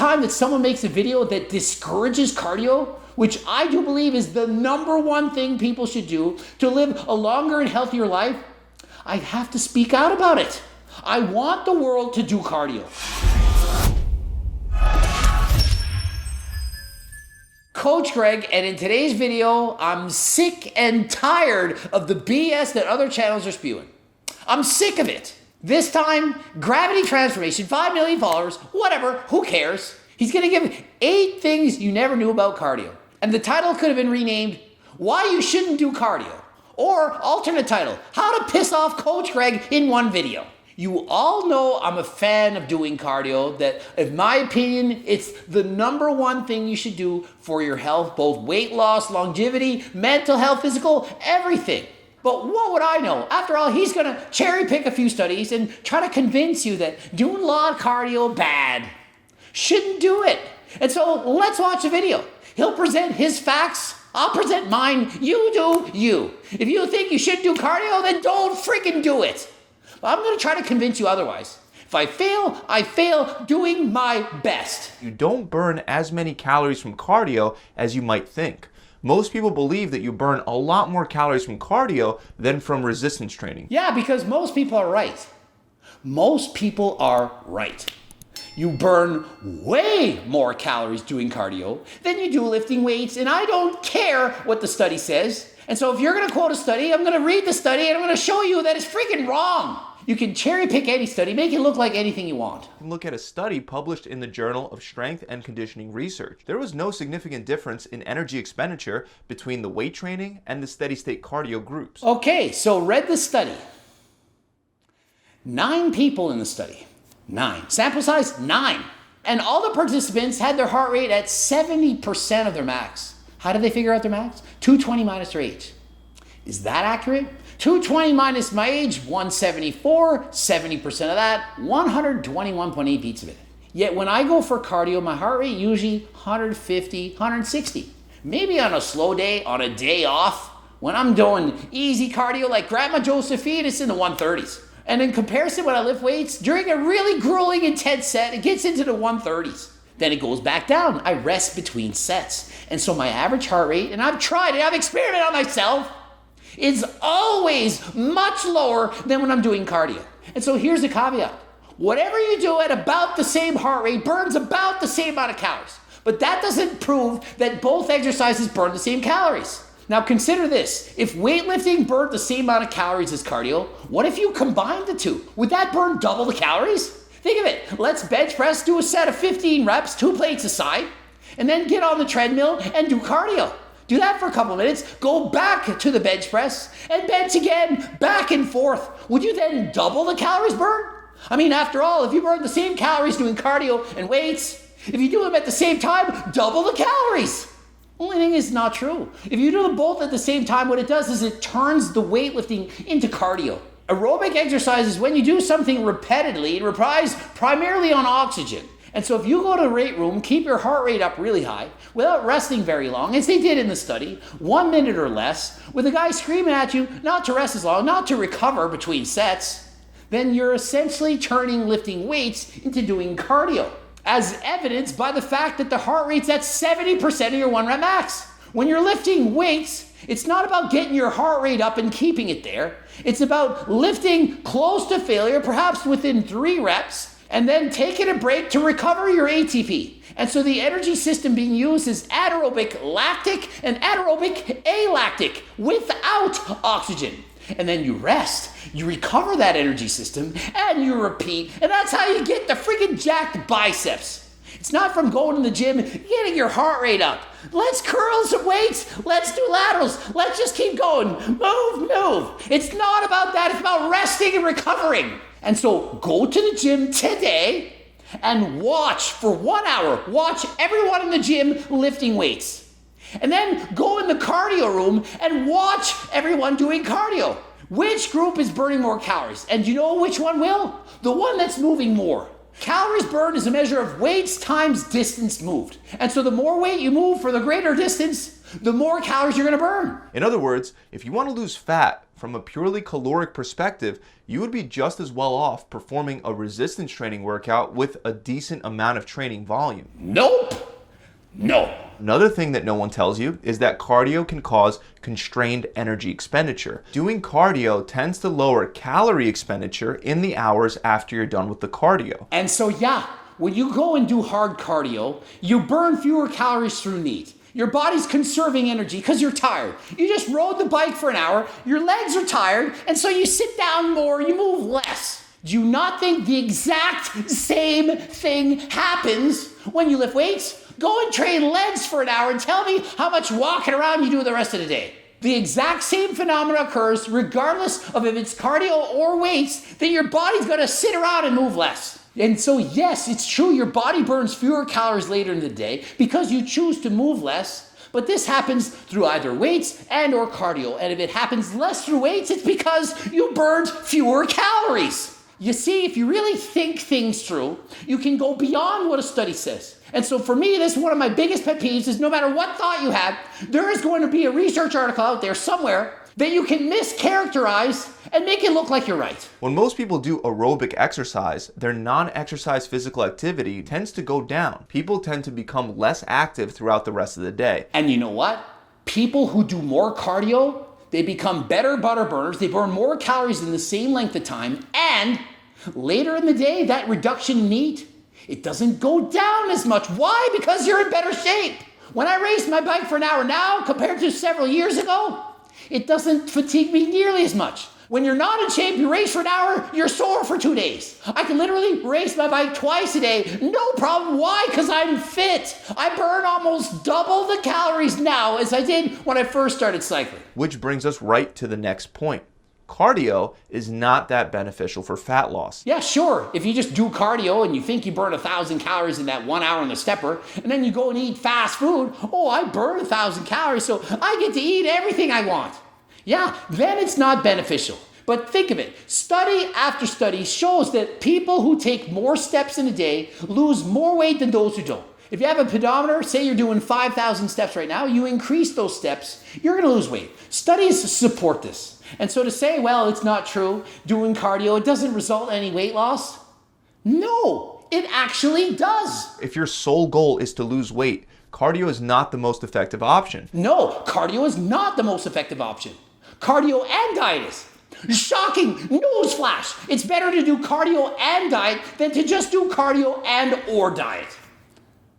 time that someone makes a video that discourages cardio, which I do believe is the number one thing people should do to live a longer and healthier life, I have to speak out about it. I want the world to do cardio. Coach Greg, and in today's video, I'm sick and tired of the BS that other channels are spewing. I'm sick of it. This time, Gravity Transformation, 5 million followers, whatever, who cares? He's gonna give 8 things you never knew about cardio. And the title could have been renamed, Why You Shouldn't Do Cardio. Or alternate title, How to Piss Off Coach Greg in One Video. You all know I'm a fan of doing cardio, that in my opinion, it's the number one thing you should do for your health, both weight loss, longevity, mental health, physical, everything. But what would I know? After all, he's gonna cherry pick a few studies and try to convince you that doing a lot of cardio bad. Shouldn't do it. And so let's watch the video. He'll present his facts, I'll present mine, you do you. If you think you should do cardio, then don't freaking do it. I'm going to try to convince you otherwise. If I fail doing my best. You don't burn as many calories from cardio as you might think. Most people believe that you burn a lot more calories from cardio than from resistance training. Yeah, because most people are right. Most people are right. You burn way more calories doing cardio than you do lifting weights, and I don't care what the study says. And so if you're going to quote a study, I'm going to read the study and I'm going to show you that it's freaking wrong. You can cherry pick any study, make it look like anything you want. Look at a study published in the Journal of Strength and Conditioning Research. There was no significant difference in energy expenditure between the weight training and the steady state cardio groups. Okay, so read the study. 9 people in the study. 9. Sample size, 9. And all the participants had their heart rate at 70% of their max. How did they figure out their max? 220 minus their age. Is that accurate? 220 minus my age, 174, 70% of that, 121.8 beats a minute. Yet when I go for cardio, my heart rate usually 150, 160. Maybe on a slow day, on a day off, when I'm doing easy cardio like Grandma Josephine, it's in the 130s. And in comparison, when I lift weights, during a really grueling, intense set, it gets into the 130s. Then it goes back down. I rest between sets. And so my average heart rate, and I've tried it, I've experimented on myself, is always much lower than when I'm doing cardio. And so here's the caveat. Whatever you do at about the same heart rate burns about the same amount of calories. But that doesn't prove that both exercises burn the same calories. Now consider this. If weightlifting burned the same amount of calories as cardio, what if you combined the two? Would that burn double the calories? Think of it. Let's bench press, do a set of 15 reps, 2 plates aside, and then get on the treadmill and do cardio. Do that for a couple of minutes, go back to the bench press, and bench again, back and forth. Would you then double the calories burned? I mean, after all, if you burn the same calories doing cardio and weights, if you do them at the same time, double the calories. Only thing is not true. If you do them both at the same time, what it does is it turns the weightlifting into cardio. Aerobic exercise is when you do something repeatedly, it relies primarily on oxygen. And so if you go to the weight room, keep your heart rate up really high, without resting very long, as they did in the study, 1 minute or less, with a guy screaming at you not to rest as long, not to recover between sets, then you're essentially turning lifting weights into doing cardio, as evidenced by the fact that the heart rate's at 70% of your 1 rep max. When you're lifting weights, it's not about getting your heart rate up and keeping it there. It's about lifting close to failure, perhaps within 3 reps, and then taking a break to recover your ATP. And so the energy system being used is anaerobic lactic and anaerobic alactic without oxygen. And then you rest, you recover that energy system, and you repeat. And that's how you get the freaking jacked biceps. It's not from going to the gym, getting your heart rate up. Let's curl some weights. Let's do laterals. Let's just keep going. Move. It's not about that. It's about resting and recovering. And so go to the gym today and watch for 1 hour. Watch everyone in the gym lifting weights. And then go in the cardio room and watch everyone doing cardio. Which group is burning more calories? And you know which one will? The one that's moving more. Calories burned is a measure of weights times distance moved. And so the more weight you move for the greater distance, the more calories you're going to burn. In other words, if you want to lose fat from a purely caloric perspective, you would be just as well off performing a resistance training workout with a decent amount of training volume. Nope. No. Another thing that no one tells you is that cardio can cause constrained energy expenditure. Doing cardio tends to lower calorie expenditure in the hours after you're done with the cardio. And so, when you go and do hard cardio, you burn fewer calories through NEAT. Your body's conserving energy because you're tired. You just rode the bike for an hour, your legs are tired, and so you sit down more, you move less. Do you not think the exact same thing happens when you lift weights? Go and train legs for an hour and tell me how much walking around you do the rest of the day. The exact same phenomenon occurs regardless of if it's cardio or weights, that your body's going to sit around and move less. And so yes, it's true, your body burns fewer calories later in the day because you choose to move less, but this happens through either weights and or cardio. And if it happens less through weights, it's because you burned fewer calories. You see, if you really think things through, you can go beyond what a study says. And so for me, this is one of my biggest pet peeves is no matter what thought you have, there is going to be a research article out there somewhere that you can mischaracterize and make it look like you're right. When most people do aerobic exercise, their non-exercise physical activity tends to go down. People tend to become less active throughout the rest of the day. And you know what? People who do more cardio, they become better butter burners. They burn more calories in the same length of time. And later in the day, that reduction in NEAT, it doesn't go down as much. Why? Because you're in better shape. When I race my bike for an hour now compared to several years ago, it doesn't fatigue me nearly as much. When you're not in shape, you race for an hour, you're sore for 2 days. I can literally race my bike twice a day, no problem. Why? Because I'm fit. I burn almost double the calories now as I did when I first started cycling. Which brings us right to the next point. Cardio is not that beneficial for fat loss. Yeah, sure. If you just do cardio and you think you burn 1,000 calories in that 1 hour in the stepper, and then you go and eat fast food, I burn 1,000 calories, so I get to eat everything I want. Yeah, then it's not beneficial. But think of it. Study after study shows that people who take more steps in a day lose more weight than those who don't. If you have a pedometer, say you're doing 5,000 steps right now, you increase those steps, you're going to lose weight. Studies support this. And so to say, well, it's not true, doing cardio, it doesn't result in any weight loss. No, it actually does. If your sole goal is to lose weight, cardio is not the most effective option. No, cardio is not the most effective option. Cardio and diet is. Shocking, newsflash. It's better to do cardio and diet than to just do cardio and or diet.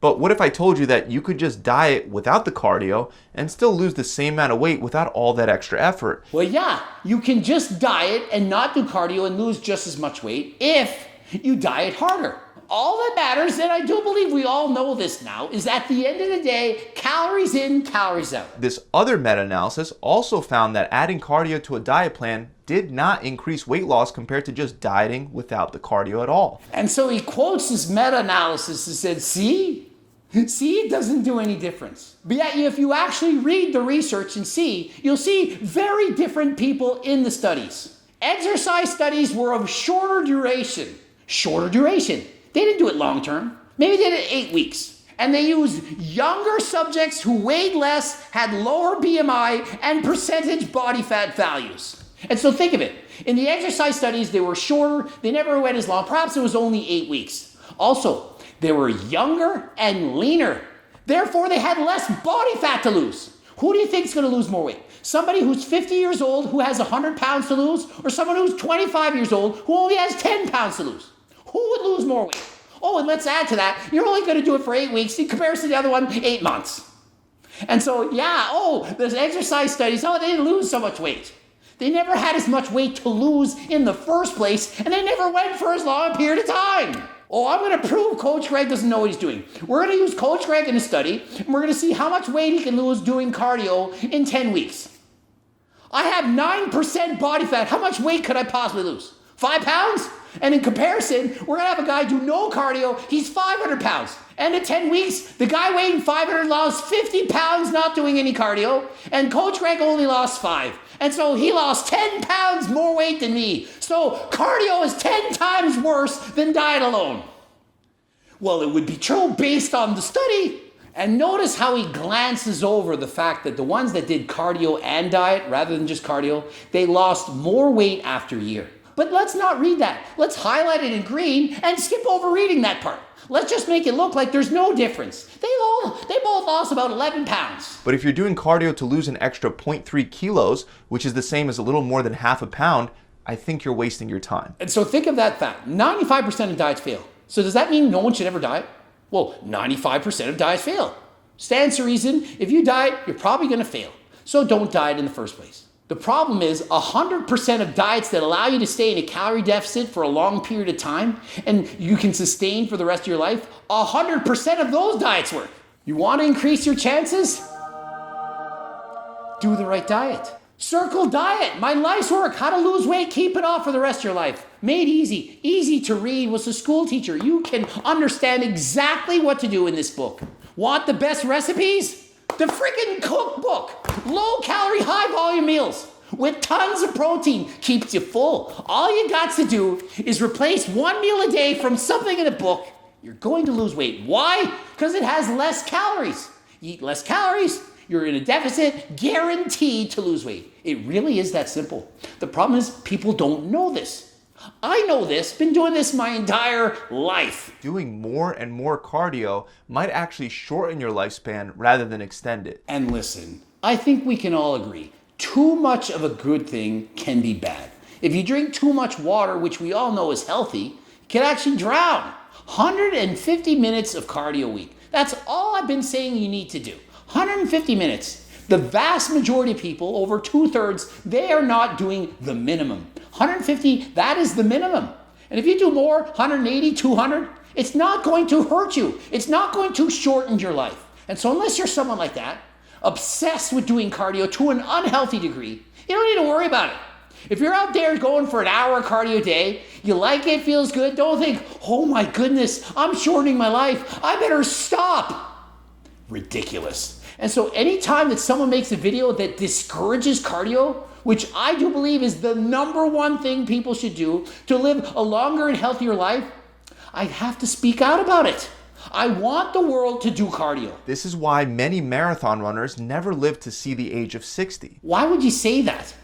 But what if I told you that you could just diet without the cardio and still lose the same amount of weight without all that extra effort? Well, yeah, you can just diet and not do cardio and lose just as much weight if you diet harder. All that matters, and I do believe we all know this now, is at the end of the day, calories in, calories out. This other meta-analysis also found that adding cardio to a diet plan did not increase weight loss compared to just dieting without the cardio at all. And so he quotes this meta-analysis and said, see, it doesn't do any difference. But yet, if you actually read the research and see, you'll see very different people in the studies. Exercise studies were of shorter duration. Shorter duration. They didn't do it long term. Maybe they did it 8 weeks. And they used younger subjects who weighed less, had lower BMI, and percentage body fat values. And so think of it. In the exercise studies, they were shorter. They never went as long. Perhaps it was only 8 weeks. Also, they were younger and leaner. Therefore, they had less body fat to lose. Who do you think is going to lose more weight? Somebody who's 50 years old who has 100 pounds to lose, or someone who's 25 years old who only has 10 pounds to lose? Who would lose more weight? Oh, and let's add to that, you're only going to do it for 8 weeks in comparison to the other one, 8 months. And so, there's exercise studies, they didn't lose so much weight. They never had as much weight to lose in the first place, and they never went for as long a period of time. I'm going to prove Coach Greg doesn't know what he's doing. We're going to use Coach Greg in a study, and we're going to see how much weight he can lose doing cardio in 10 weeks. I have 9% body fat. How much weight could I possibly lose? 5 pounds? And in comparison, we're going to have a guy do no cardio. He's 500 pounds. And in 10 weeks, the guy weighing 500 lost 50 pounds not doing any cardio. And Coach Greg only lost 5. And so he lost 10 pounds more weight than me. So cardio is 10 times worse than diet alone. Well, it would be true based on the study. And notice how he glances over the fact that the ones that did cardio and diet rather than just cardio, they lost more weight after a year. But let's not read that. Let's highlight it in green and skip over reading that part. Let's just make it look like there's no difference. They both lost about 11 pounds. But if you're doing cardio to lose an extra 0.3 kilos, which is the same as a little more than half a pound, I think you're wasting your time. And so think of that fact. 95% of diets fail. So does that mean no one should ever diet? Well, 95% of diets fail. Stands to reason, if you diet, you're probably going to fail. So don't diet in the first place. The problem is 100% of diets that allow you to stay in a calorie deficit for a long period of time and you can sustain for the rest of your life, 100% of those diets work. You want to increase your chances? Do the right diet. Circle diet, my life's work, how to lose weight, keep it off for the rest of your life. Made easy, easy to read, was a school teacher. You can understand exactly what to do in this book. Want the best recipes? The freaking cookbook. Low calorie, high volume meals with tons of protein keeps you full. All you got to do is replace one meal a day from something in the book. You're going to lose weight. Why? Because it has less calories. You eat less calories, you're in a deficit, guaranteed to lose weight. It really is that simple. The problem is people don't know this. I know this, been doing this my entire life. Doing more and more cardio might actually shorten your lifespan rather than extend it. And listen, I think we can all agree, too much of a good thing can be bad. If you drink too much water, which we all know is healthy, you can actually drown. 150 minutes of cardio a week. That's all I've been saying you need to do. 150 minutes. The vast majority of people, over 2/3, they are not doing the minimum. 150, that is the minimum. And if you do more, 180, 200, it's not going to hurt you. It's not going to shorten your life. And so unless you're someone like that, obsessed with doing cardio to an unhealthy degree, you don't need to worry about it. If you're out there going for an hour cardio a day, you like it, feels good, don't think, oh my goodness, I'm shortening my life, I better stop. Ridiculous. And so anytime that someone makes a video that discourages cardio, which I do believe is the number one thing people should do to live a longer and healthier life, I have to speak out about it. I want the world to do cardio. This is why many marathon runners never live to see the age of 60. Why would you say that?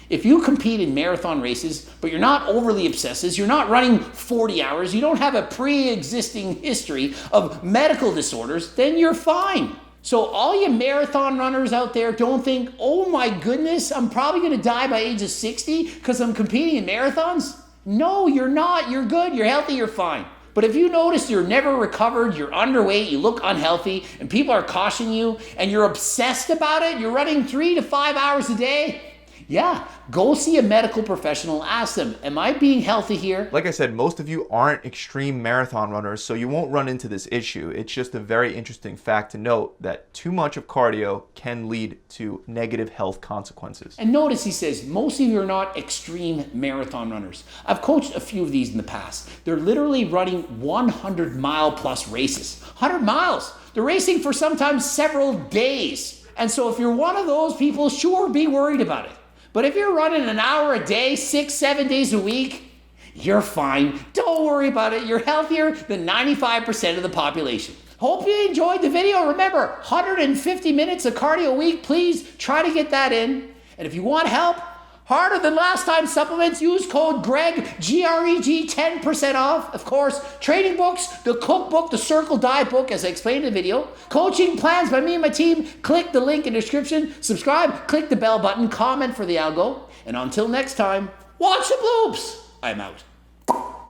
If you compete in marathon races, but you're not overly obsessive, you're not running 40 hours, you don't have a pre-existing history of medical disorders, then you're fine. So all you marathon runners out there, don't think, oh my goodness, I'm probably going to die by age of 60 because I'm competing in marathons. No, you're not. You're good. You're healthy. You're fine. But if you notice you're never recovered, you're underweight, you look unhealthy, and people are cautioning you, and you're obsessed about it, you're running 3 to 5 hours a day, yeah, go see a medical professional. Ask them, am I being healthy here? Like I said, most of you aren't extreme marathon runners, so you won't run into this issue. It's just a very interesting fact to note that too much of cardio can lead to negative health consequences. And notice he says, most of you are not extreme marathon runners. I've coached a few of these in the past. They're literally running 100-mile plus races. 100 miles. They're racing for sometimes several days. And so if you're one of those people, sure, be worried about it. But if you're running an hour a day, 6-7 days a week, you're fine. Don't worry about it. You're healthier than 95% of the population. Hope you enjoyed the video. Remember, 150 minutes of cardio a week. Please try to get that in. And if you want help, harder than last time supplements, use code GREG, G-R-E-G, 10% off. Of course, training books, the cookbook, the Circle Diet book, as I explained in the video. Coaching plans by me and my team. Click the link in the description. Subscribe, click the bell button, comment for the algo. And until next time, watch the bloops. I'm out.